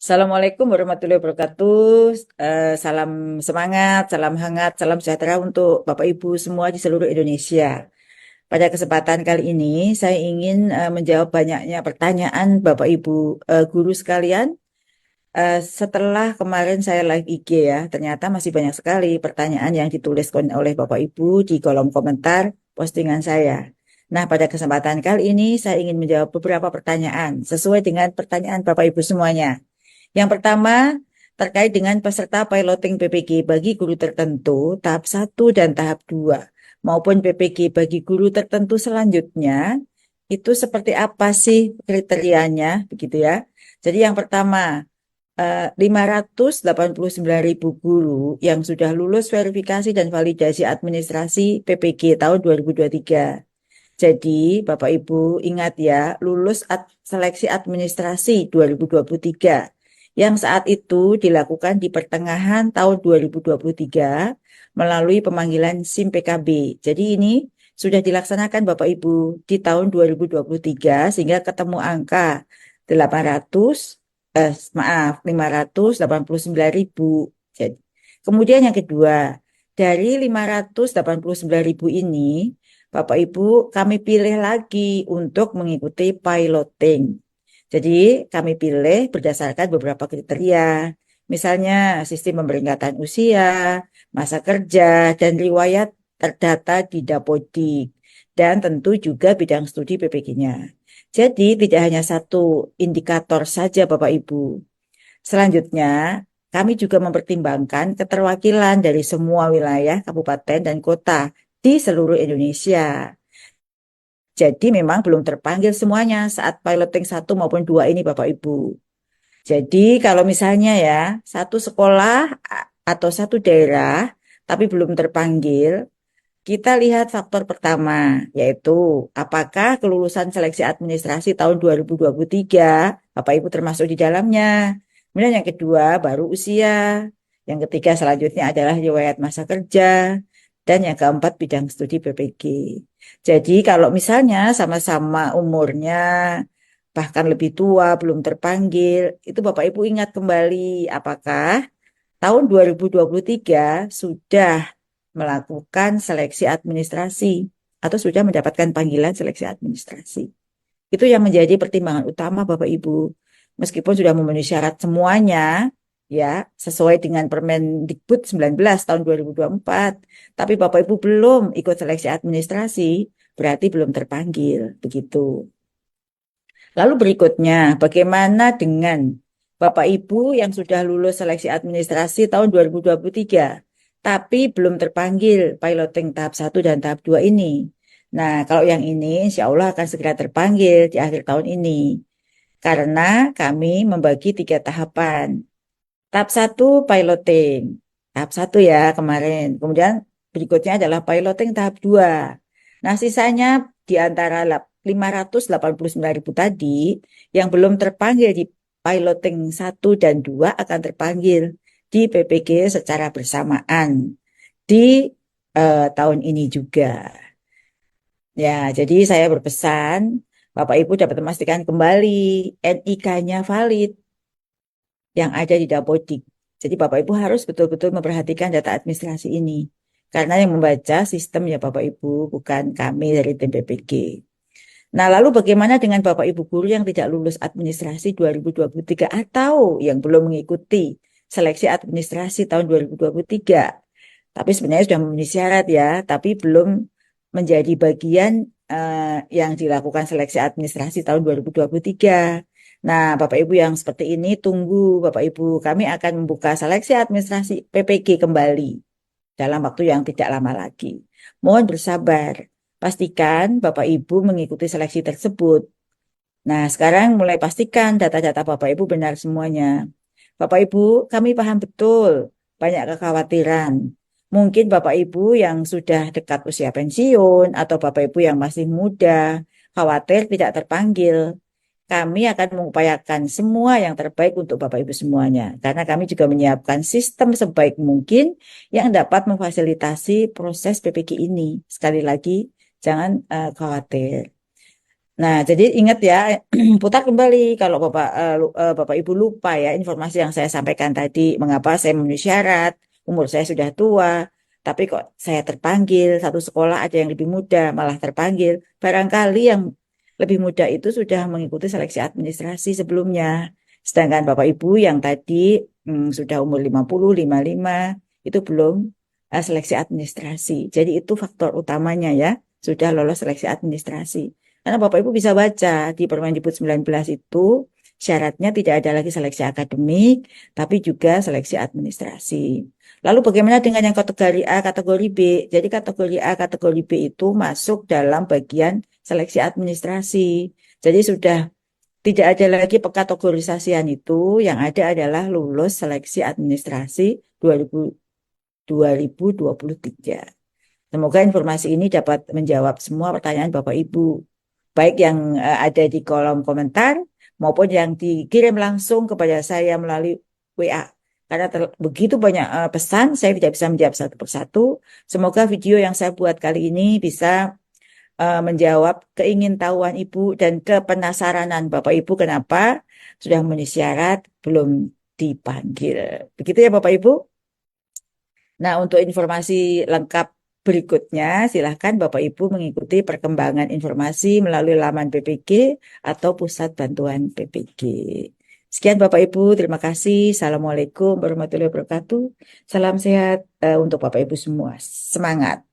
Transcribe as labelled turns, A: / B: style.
A: Assalamualaikum warahmatullahi wabarakatuh. Salam semangat, salam hangat, salam sejahtera untuk Bapak Ibu semua di seluruh Indonesia. Pada kesempatan kali ini, saya ingin menjawab banyaknya pertanyaan Bapak Ibu guru sekalian. Setelah kemarin saya live IG ya, ternyata masih banyak sekali pertanyaan yang ditulis oleh Bapak Ibu di kolom komentar postingan saya. Nah, pada kesempatan kali ini saya ingin menjawab beberapa pertanyaan sesuai dengan pertanyaan Bapak Ibu semuanya. Yang pertama, terkait dengan peserta piloting PPG bagi guru tertentu, tahap 1 dan tahap 2, maupun PPG bagi guru tertentu selanjutnya, itu seperti apa sih kriterianya, begitu ya. Jadi yang pertama, 589.000 guru yang sudah lulus verifikasi dan validasi administrasi PPG tahun 2023. Jadi, Bapak Ibu ingat ya, lulus seleksi administrasi 2023 yang saat itu dilakukan di pertengahan tahun 2023 melalui pemanggilan SIM PKB. Jadi ini sudah dilaksanakan Bapak Ibu di tahun 2023 sehingga ketemu angka 800 589.000. Jadi, kemudian yang kedua, dari 589.000 ini Bapak Ibu, kami pilih lagi untuk mengikuti piloting. Jadi, kami pilih berdasarkan beberapa kriteria. Misalnya, sistem pemeringkatan usia, masa kerja, dan riwayat terdata di Dapodik. Dan tentu juga bidang studi PPG-nya. Jadi, tidak hanya satu indikator saja Bapak Ibu. Selanjutnya, kami juga mempertimbangkan keterwakilan dari semua wilayah, kabupaten, dan kota di seluruh Indonesia. Jadi memang belum terpanggil semuanya saat piloting 1 maupun 2 ini Bapak Ibu. Jadi kalau misalnya ya, satu sekolah atau satu daerah tapi belum terpanggil, kita lihat faktor pertama, yaitu apakah kelulusan seleksi administrasi tahun 2023, Bapak Ibu termasuk di dalamnya. Kemudian yang kedua, baru usia. Yang ketiga selanjutnya adalah riwayat masa kerja. Dan yang keempat, bidang studi PPG. Jadi kalau misalnya sama-sama umurnya, bahkan lebih tua, belum terpanggil, itu Bapak Ibu ingat kembali apakah tahun 2023 sudah melakukan seleksi administrasi atau sudah mendapatkan panggilan seleksi administrasi. Itu yang menjadi pertimbangan utama Bapak Ibu. Meskipun sudah memenuhi syarat semuanya, ya, sesuai dengan Permendikbud 19 tahun 2024, tapi Bapak Ibu belum ikut seleksi administrasi, berarti belum terpanggil, begitu. Lalu berikutnya, bagaimana dengan Bapak Ibu yang sudah lulus seleksi administrasi tahun 2023, tapi belum terpanggil piloting tahap 1 dan tahap 2 ini? Nah, kalau yang ini insya Allah akan segera terpanggil di akhir tahun ini. Karena kami membagi 3 tahapan. Tahap 1 piloting. Tahap 1 ya kemarin. Kemudian berikutnya adalah piloting tahap 2. Nah, sisanya di antara 589.000 tadi yang belum terpanggil di piloting 1 dan 2 akan terpanggil di PPG secara bersamaan di tahun ini juga. Ya, jadi saya berpesan Bapak Ibu dapat memastikan kembali NIK-nya valid yang ada di Dapodik. Jadi Bapak Ibu harus betul-betul memperhatikan data administrasi ini. Karena yang membaca sistem ya Bapak Ibu, bukan kami dari tim PPG. Nah, lalu bagaimana dengan Bapak Ibu guru yang tidak lulus administrasi 2023 atau yang belum mengikuti seleksi administrasi tahun 2023? Tapi sebenarnya sudah memenuhi syarat ya, tapi belum menjadi bagian yang dilakukan seleksi administrasi tahun 2023. Nah, Bapak Ibu yang seperti ini tunggu Bapak Ibu, kami akan membuka seleksi administrasi PPG kembali dalam waktu yang tidak lama lagi. Mohon bersabar, pastikan Bapak Ibu mengikuti seleksi tersebut. Nah, sekarang mulai pastikan data-data Bapak Ibu benar semuanya. Bapak Ibu, kami paham betul banyak kekhawatiran. Mungkin Bapak Ibu yang sudah dekat usia pensiun atau Bapak Ibu yang masih muda, khawatir tidak terpanggil. Kami akan mengupayakan semua yang terbaik untuk Bapak Ibu semuanya. Karena kami juga menyiapkan sistem sebaik mungkin yang dapat memfasilitasi proses PPG ini. Sekali lagi, jangan khawatir. Nah, jadi ingat ya, putar kembali kalau Bapak Ibu lupa ya informasi yang saya sampaikan tadi, mengapa saya memenuhi syarat, umur saya sudah tua, tapi kok saya terpanggil, satu sekolah ada yang lebih muda, malah terpanggil. Barangkali yang lebih muda itu sudah mengikuti seleksi administrasi sebelumnya. Sedangkan Bapak Ibu yang tadi sudah umur 50, 55, itu belum seleksi administrasi. Jadi itu faktor utamanya ya, sudah lolos seleksi administrasi. Karena Bapak Ibu bisa baca di Permendikbud 19 itu syaratnya tidak ada lagi seleksi akademik, tapi juga seleksi administrasi. Lalu bagaimana dengan yang kategori A, kategori B? Jadi kategori A, kategori B itu masuk dalam bagian seleksi administrasi. Jadi sudah tidak ada lagi pekategorisasian itu, yang ada adalah lulus seleksi administrasi 2023. Semoga informasi ini dapat menjawab semua pertanyaan Bapak Ibu, baik yang ada di kolom komentar maupun yang dikirim langsung kepada saya melalui WA. Karena begitu banyak pesan, saya tidak bisa menjawab satu persatu. Semoga video yang saya buat kali ini bisa menjawab keingintahuan Ibu dan kepenasaranan Bapak Ibu kenapa sudah memenuhi syarat belum dipanggil. Begitu ya Bapak Ibu. Nah, untuk informasi lengkap berikutnya, silahkan Bapak Ibu mengikuti perkembangan informasi melalui laman PPG atau Pusat Bantuan PPG. Sekian Bapak Ibu, terima kasih. Assalamualaikum warahmatullahi wabarakatuh. Salam sehat untuk Bapak Ibu semua. Semangat.